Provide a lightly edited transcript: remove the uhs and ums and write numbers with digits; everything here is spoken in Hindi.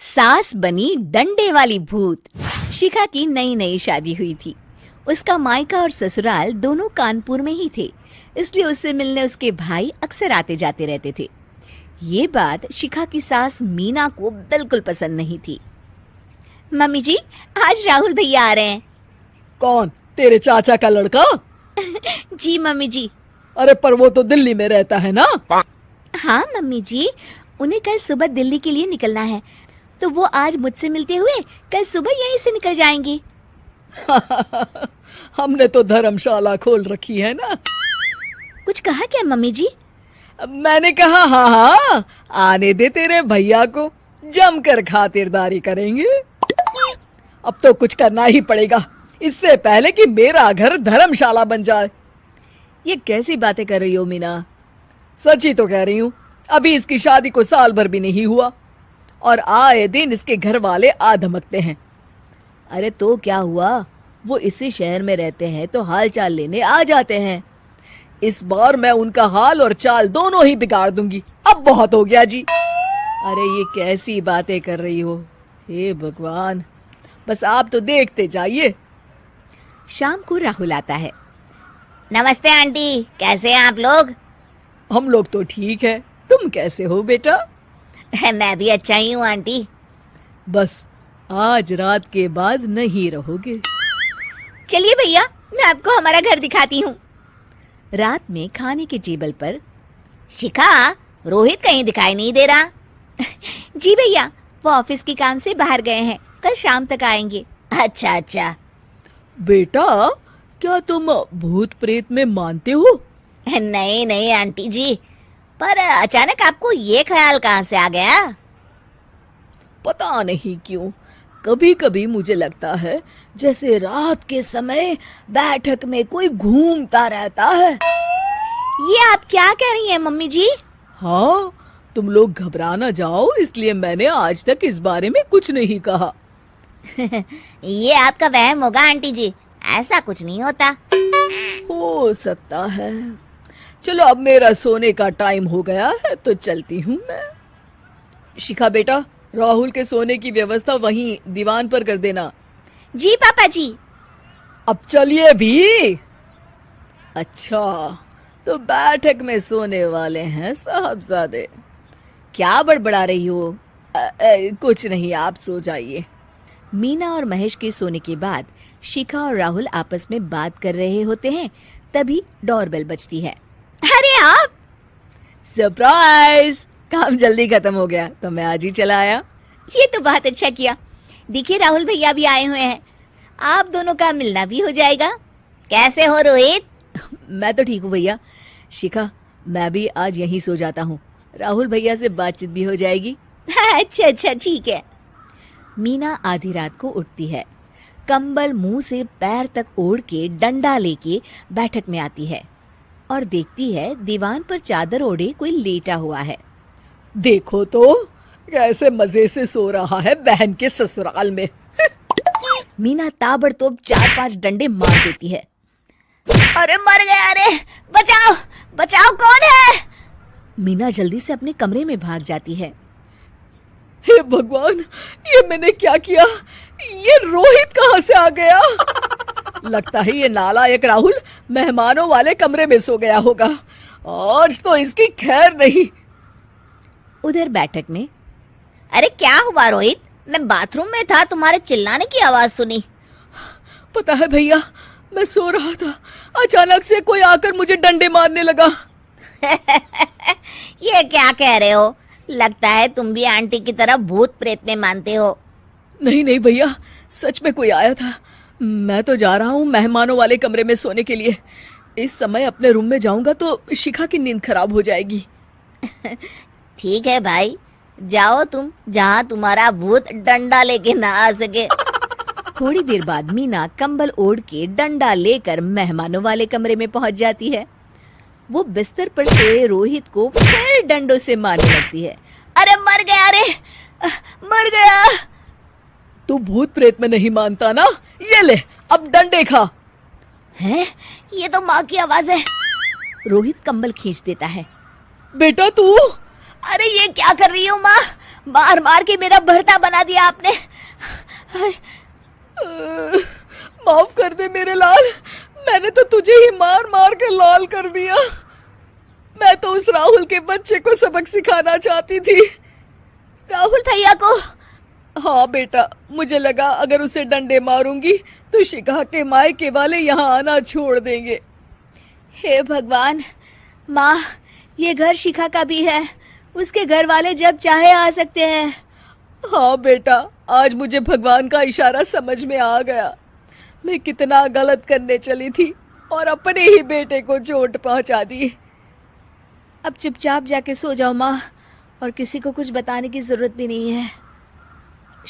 सास बनी डंडे वाली भूत। शिखा की नई नई शादी हुई थी। उसका मायका और ससुराल दोनों कानपुर में ही थे, इसलिए उससे मिलने उसके भाई अक्सर आते जाते रहते थे। ये बात शिखा की सास मीना को बिल्कुल पसंद नहीं थी। मम्मी जी, आज राहुल भैया आ रहे हैं। कौन? तेरे चाचा का लड़का? जी मम्मी जी। अरे पर वो तो दिल्ली में रहता है ना। हाँ मम्मी जी, उन्हें कल सुबह दिल्ली के लिए निकलना है, तो वो आज मुझसे मिलते हुए कल सुबह यहीं से निकल जाएंगे। हमने तो धर्मशाला खोल रखी है ना। कुछ कहा क्या मम्मी जी? मैंने कहा हाँ हाँ, आने दे तेरे भैया को, जमकर खातिरदारी करेंगे। अब तो कुछ करना ही पड़ेगा, इससे पहले कि मेरा घर धर्मशाला बन जाए। ये कैसी बातें कर रही हो मीना? सच ही तो कह रही हूँ। अभी इसकी शादी को साल भर भी नहीं हुआ और आए दिन इसके घर वाले आ धमकते हैं। अरे तो क्या हुआ, वो इसी शहर में रहते हैं तो हाल चाल लेने आ जाते हैं। इस बार मैं उनका हाल और चाल दोनों ही बिगाड़ दूंगी। अब बहुत हो गया जी। अरे ये कैसी बातें कर रही हो? हे भगवान, बस आप तो देखते जाइए। शाम को राहुल आता है। नमस्ते आंटी, कैसे हैं आप लोग? हम लोग तो ठीक है, तुम कैसे हो बेटा? मैं भी अच्छा ही हूँ आंटी। बस आज रात के बाद नहीं रहोगे। चलिए भैया, मैं आपको हमारा घर दिखाती हूँ। रात में खाने के टेबल पर शिखा, रोहित कहीं दिखाई नहीं दे रहा। जी भैया, वो ऑफिस के काम से बाहर गए हैं, कल शाम तक आएंगे। अच्छा अच्छा। बेटा, क्या तुम भूत प्रेत में मानते हो? नहीं नहीं आंटी जी, पर अचानक आपको ये ख्याल कहाँ से आ गया? पता नहीं क्यों, कभी कभी मुझे लगता है जैसे रात के समय बैठक में कोई घूमता रहता है। ये आप क्या कह रही हैं मम्मी जी? हाँ, तुम लोग घबरा ना जाओ, इसलिए मैंने आज तक इस बारे में कुछ नहीं कहा। ये आपका वहम होगा आंटी जी, ऐसा कुछ नहीं होता। हो सकता है। चलो अब मेरा सोने का टाइम हो गया है तो चलती हूँ मैं। शिखा बेटा, राहुल के सोने की व्यवस्था वहीं दीवान पर कर देना। जी पापा जी। अब चलिए भी। अच्छा, तो बैठक में सोने वाले हैं साहबजादे। क्या बड़बड़ा रही हो? कुछ नहीं, आप सो जाइए। मीना और महेश के सोने के बाद शिखा और राहुल आपस में बात कर रहे होते हैं, तभी डोरबेल बजती है। अरे आप! सरप्राइज! काम जल्दी खत्म हो गया तो मैं आज ही चला आया। ये तो बहुत अच्छा किया। देखिए राहुल भैया भी आए हुए हैं, आप दोनों का मिलना भी हो जाएगा। कैसे हो रोहित? मैं तो ठीक हूँ भैया। शिखा, मैं भी आज यहीं सो जाता हूँ, राहुल भैया से बातचीत भी हो जाएगी। अच्छा अच्छा, ठीक है। मीना आधी रात को उठती है, कंबल मुंह से पैर तक ओढ़ के डंडा लेके बैठक में आती है और देखती है दीवान पर चादर ओढ़े कोई लेटा हुआ है। देखो तो कैसे मजे से सो रहा है बहन के ससुराल में। मीना ताबड़तोड़ 4-5 डंडे मार देती है। अरे मर गया! अरे बचाओ बचाओ, कौन है? मीना जल्दी से अपने कमरे में भाग जाती है। हे भगवान, ये मैंने क्या किया? ये रोहित कहाँ से आ गया? लगता है ये नालायक राहुल मेहमानों वाले कमरे में सो गया होगा। आज तो इसकी खैर नहीं। उधर बैठक में, अरे क्या हुआ रोहित? मैं बाथरूम में था, तुम्हारे चिल्लाने की आवाज सुनी। पता है भैया, मैं सो रहा था, अचानक से कोई आकर मुझे डंडे मारने लगा। ये क्या कह रहे हो? लगता है तुम भी आंटी की तरह भूत प्रेत में मानते हो। नहीं नहीं भैया, सच में कोई आया था। मैं तो जा रहा हूँ मेहमानों वाले कमरे में सोने के लिए। इस समय अपने रूम में जाऊंगा तो शिखा की नींद खराब हो जाएगी। ठीक है भाई, जाओ तुम, जहाँ तुम्हारा भूत डंडा लेके ना आ सके। थोड़ी देर बाद मीना कंबल ओढ़ के डंडा लेकर मेहमानों वाले कमरे में पहुंच जाती है। वो बिस्तर पर सोए रोहित को फिर डंडों से मारने लगती है। अरे मर गया! अरे मर गया! तू भूत प्रेत में नहीं मानता ना? ये ले, अब डंडे खा। हैं? ये तो माँ की आवाज है। रोहित कंबल खींच देता है। बेटा तू! अरे ये क्या कर रही हो माँ? मार मार के मेरा भरता बना दिया आपने। माफ कर दे मेरे लाल, मैंने तो तुझे ही मार मार के लाल कर दिया। मैं तो उस राहुल के बच्चे को सबक सिखाना चाहती थी। राहुल भैया को? हाँ बेटा, मुझे लगा अगर उसे डंडे मारूंगी तो शिखा के मायके वाले यहाँ आना छोड़ देंगे। हे भगवान, माँ ये घर शिखा का भी है, उसके घर वाले जब चाहे आ सकते हैं। हाँ बेटा, आज मुझे भगवान का इशारा समझ में आ गया। मैं कितना गलत करने चली थी और अपने ही बेटे को चोट पहुंचा दी। अब चुपचाप जाके सो जाओ माँ, और किसी को कुछ बताने की जरूरत भी नहीं है।